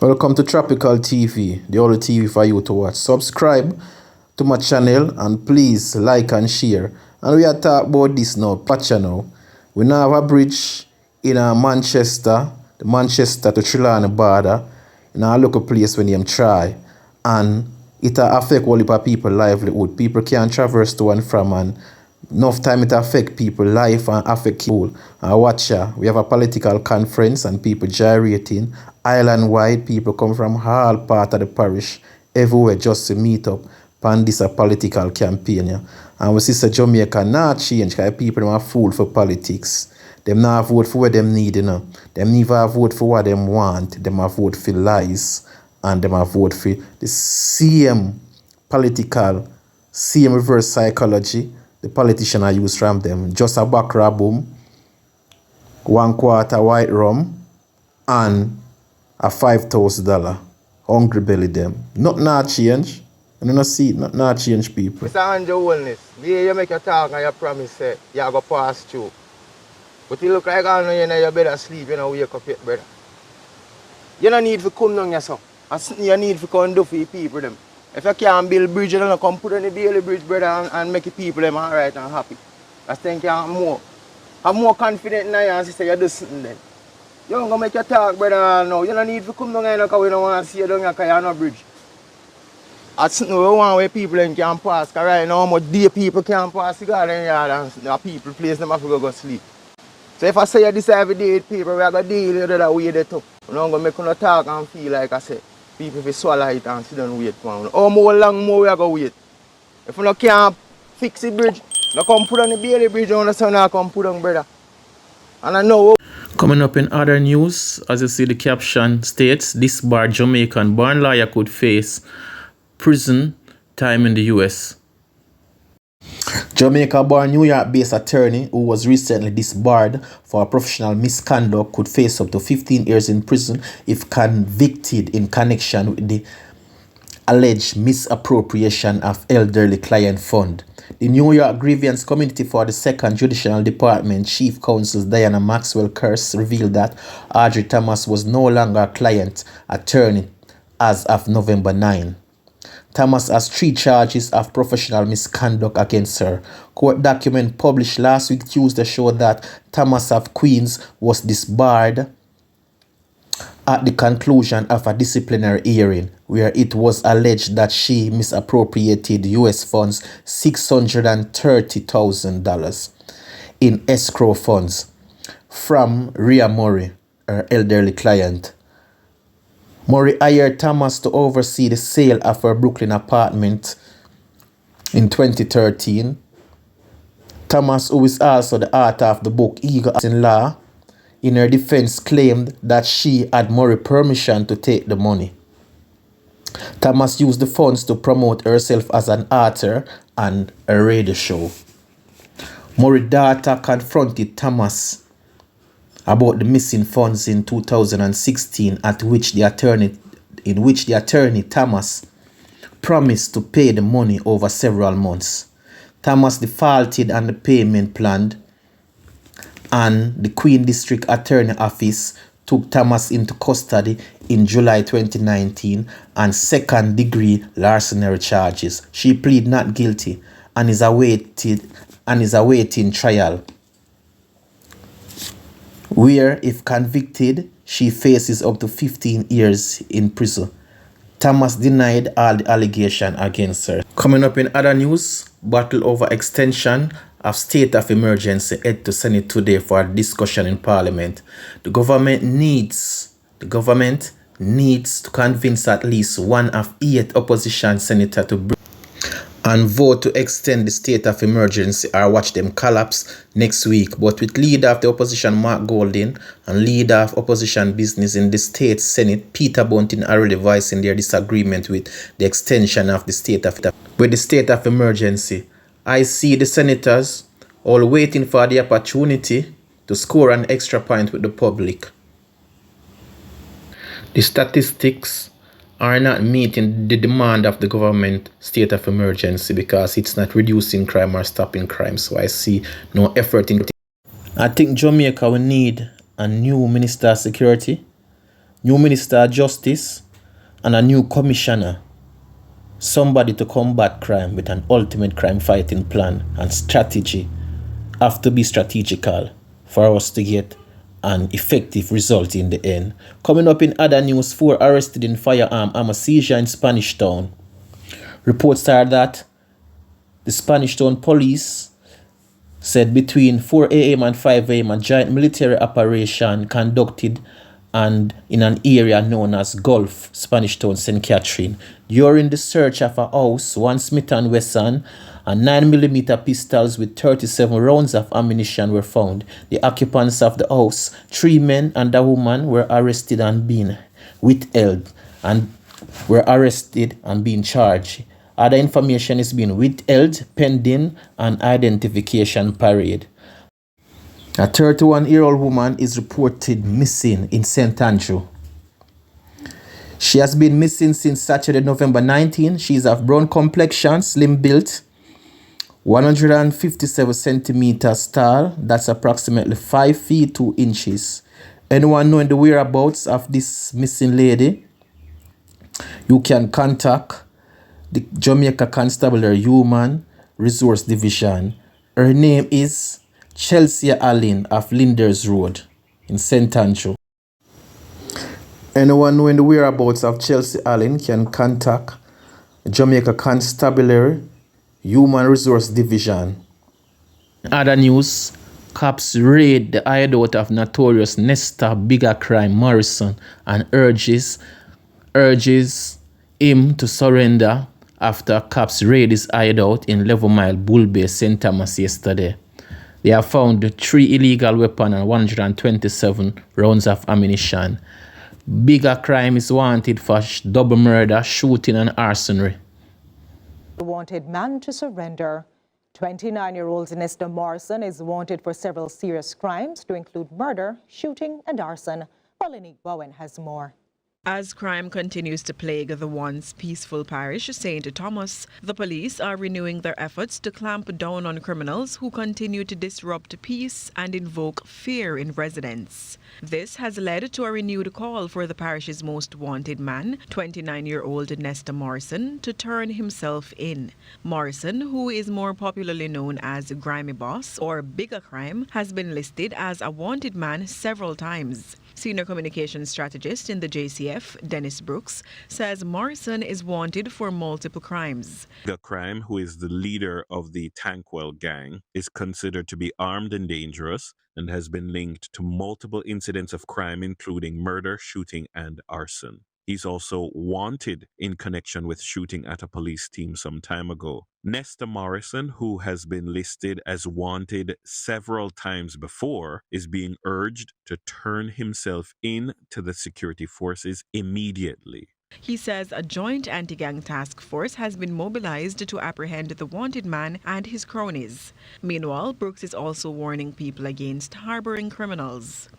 Welcome to Tropical TV, the only TV for you to watch. Subscribe to my channel and please like and share. And we are talking about this now, Pacha now. We now have a bridge in Manchester, the Manchester to Trelawney border, in a local place when you try. And it affect all the people livelihood. People can't traverse to and from, and enough time it affect people life and affect people. And watch ya, we have a political conference and people gyrating. Island wide, people come from all part of the parish, everywhere just to meet up on this a political campaign. Yeah. And we see Jamaica not change because people are fool for politics. Them not vote for what them need, you know. Them never vote for what them want. Them vote for lies, and them vote for the same political, same reverse psychology the politician are use from them. Just a back boom, 1/4 white rum, and a $5,000 hungry belly them. Nothing not change. You don't see it, nothing not change people. Mr. Andrew Wellness, the way you make your talk and you promise that you are going to pass through. But you look like all know you better sleep, you know, wake up yet, brother. You don't need to come down yourself. You need to come do for your people them. If you can't build bridge, you don't come put on the Bailey Bridge, brother, and make your people them alright and happy. I think you have more confidence in you and say you do something then. You don't go make your talk, brother, no. You don't need to come down here because we don't want to see you down here because you have no bridge. That's something we want where people can pass, because right now how much day people can pass the garden yard and the people place them have to go sleep. So if I say this every day with people, we are going to deal with that way they too. We're not going to make them talk and feel like I said. People will swallow it and sit down and wait for them. How long more we are going to wait? If you can't fix the bridge, you come put on the Bailey Bridge, you understand, you come put on, brother. And I know. Coming up in other news, as you see the caption states, this barred Jamaican born lawyer could face prison time in the US. Jamaica-born New York-based attorney who was recently disbarred for professional misconduct could face up to 15 years in prison if convicted in connection with the alleged misappropriation of elderly client fund. The New York Grievance Committee for the Second Judicial Department Chief Counsel Diana Maxwell Curse revealed that Audrey Thomas was no longer a client attorney as of November 9. Thomas has 3 charges of professional misconduct against her. Court document published last week Tuesday showed that Thomas of Queens was disbarred at the conclusion of a disciplinary hearing where it was alleged that she misappropriated U.S. funds $630,000 in escrow funds from Rhea Murray, her elderly client. Murray hired Thomas to oversee the sale of her Brooklyn apartment in 2013. Thomas, who is also the author of the book Eagle in Law, in her defense claimed that she had Murray permission to take the money. Thomas used the funds to promote herself as an author and a radio show. Murray's daughter confronted Thomas about the missing funds in 2016, in which the attorney Thomas promised to pay the money over several months. Thomas defaulted on the payment plan, and the Queen District Attorney Office took Thomas into custody in July 2019 on second-degree larceny charges. She pleaded not guilty and is awaiting trial, where, if convicted, she faces up to 15 years in prison. Thomas denied all the allegations against her. Coming up in other news, battle over extension of state of emergency head to Senate today for a discussion in Parliament. The government needs to convince at least one of 8 opposition senators to bring and vote to extend the state of emergency or watch them collapse next week. But with leader of the opposition Mark Golding and leader of opposition business in the state Senate Peter Bunting already voicing their disagreement with the extension of the state of emergency. I see the senators all waiting for the opportunity to score an extra point with the public. The statistics are not meeting the demand of the government state of emergency because it's not reducing crime or stopping crime. So I see no effort in. I think Jamaica will need a new Minister of Security new Minister of Justice, and a new commissioner. Somebody to combat crime with an ultimate crime fighting plan and strategy have to be strategical for us to get an effective result in the end. Coming up in other news, 4 arrested in firearm ammo seizure in Spanish Town. Reports are that the Spanish Town police said between 4 a.m. and 5 a.m. a giant military operation conducted and in an area known as Gulf, Spanish Town, St. Catherine. During the search of a house, 1 Smith & Wesson and 9mm pistols with 37 rounds of ammunition were found. The occupants of the house, 3 men and a woman, were arrested and being withheld and being charged. Other information is being withheld pending an identification parade. A 31-year-old woman is reported missing in St. Andrew. She has been missing since Saturday, November 19. She is of brown complexion, slim built, 157 centimeters tall. That's approximately 5 feet 2 inches. Anyone knowing the whereabouts of this missing lady, you can contact the Jamaica Constabulary Human Resource Division. Her name is Chelsea Allen of Linders Road in St. Andrew. Anyone knowing the whereabouts of Chelsea Allen can contact Jamaica Constabulary Human Resource Division. Other news, cops raid the hideout of notorious Nesta bigger crime Morrison and urges him to surrender after cops raid his hideout in 11 Mile Bull Bay, St. Thomas yesterday. They have found 3 illegal weapons and 127 rounds of ammunition. Bigger crime is wanted for double murder, shooting and arson. The wanted man to surrender. 29-year-old Nesta Morrison is wanted for several serious crimes to include murder, shooting and arson. Pauline Bowen has more. As crime continues to plague the once peaceful parish, St. Thomas, the police are renewing their efforts to clamp down on criminals who continue to disrupt peace and invoke fear in residents. This has led to a renewed call for the parish's most wanted man, 29-year-old Nesta Morrison, to turn himself in. Morrison, who is more popularly known as Grimy Boss or Bigger Crime, has been listed as a wanted man several times. Senior communications strategist in the JCF, Dennis Brooks, says Morrison is wanted for multiple crimes. The crime, who is the leader of the Tankwell gang, is considered to be armed and dangerous and has been linked to multiple incidents of crime, including murder, shooting, and arson. He's also wanted in connection with shooting at a police team some time ago. Nesta Morrison, who has been listed as wanted several times before, is being urged to turn himself in to the security forces immediately. He says a joint anti-gang task force has been mobilized to apprehend the wanted man and his cronies. Meanwhile, Brooks is also warning people against harboring criminals.